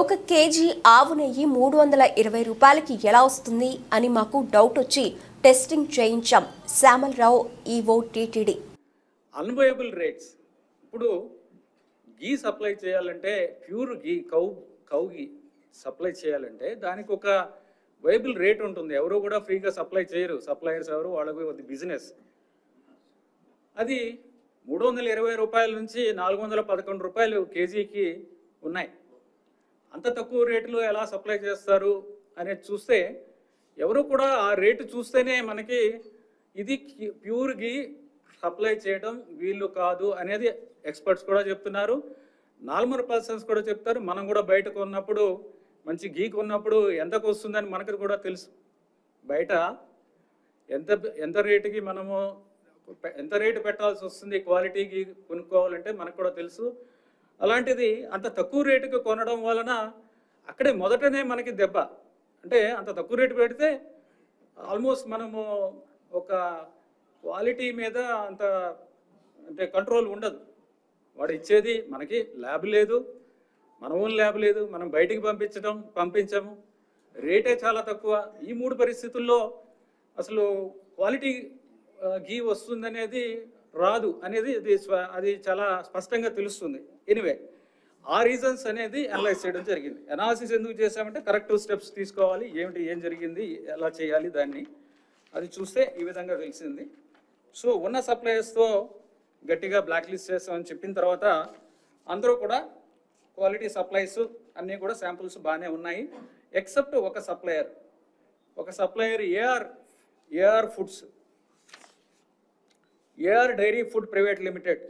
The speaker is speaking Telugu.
ఒక కేజీ ఆవు నెయ్యి 320 రూపాయలకి ఎలా వస్తుంది అని మాకు డౌట్ వచ్చి టెస్టింగ్ చేయించాం. Shyamala Rao, EO TTD. అన్వయబుల్ రేట్స్. ఇప్పుడు గీ సప్లై చేయాలంటే, pure ghee, cow ghee supply చేయాలంటే దానికి ఒక వైబుల్ రేట్ ఉంటుంది. ఎవరు కూడా ఫ్రీగా సప్లై చేయరు. సప్లయర్స్ ఎవరు, వాళ్ళకి బిజినెస్. అది 320 రూపాయల నుంచి 411 రూపాయలు కేజీకి ఉన్నాయి. అంత తక్కువ రేటులో ఎలా సప్లై చేస్తారు అనేది చూస్తే, ఎవరు కూడా ఆ రేటు చూస్తేనే మనకి ఇది ప్యూర్ గీ సప్లై చేయడం వీళ్ళు కాదు అనేది ఎక్స్పర్ట్స్ కూడా చెప్తున్నారు. నార్మల్ పర్సన్స్ కూడా చెప్తారు. మనం కూడా బయట కొన్నప్పుడు, మంచి గీ కొన్నప్పుడు ఎంతకు వస్తుందని మనకు కూడా తెలుసు. బయట ఎంత రేటుకి మనము ఎంత రేటు పెట్టాల్సి వస్తుంది క్వాలిటీ గీ కొనుక్కోవాలంటే మనకు కూడా తెలుసు. అలాంటిది అంత తక్కువ రేటుకి కొనడం వలన అక్కడే మొదటనే మనకి దెబ్బ. అంటే అంత తక్కువ రేటు పెడితే ఆల్మోస్ట్ మనము ఒక క్వాలిటీ మీద అంత అంటే కంట్రోల్ ఉండదు. వాడు ఇచ్చేది మనకి ల్యాబ్ లేదు, మన ఓన్ ల్యాబ్ లేదు, మనం బయటికి పంపించము, రేటే చాలా తక్కువ. ఈ మూడు పరిస్థితుల్లో అసలు క్వాలిటీ గీ వస్తుందనేది రాదు అనేది అది చాలా స్పష్టంగా తెలుస్తుంది. ఎనివే, ఆ రీజన్స్ అనేది అనలైజ్ చేయడం జరిగింది. అనాలిసిస్ ఎందుకు చేసామంటే కరెక్టివ్ స్టెప్స్ తీసుకోవాలి, ఏం జరిగింది, ఎలా చేయాలి దాన్ని, అది చూస్తే ఈ విధంగా తెలిసింది. సో ఉన్న సప్లయర్స్తో గట్టిగా బ్లాక్ లిస్ట్ చేస్తామని చెప్పిన తర్వాత అందరూ కూడా క్వాలిటీ సప్లైస్ అన్నీ కూడా శాంపుల్స్ బాగానే ఉన్నాయి. ఎక్సెప్ట్ ఒక supplier AR foods, AR dairy food private limited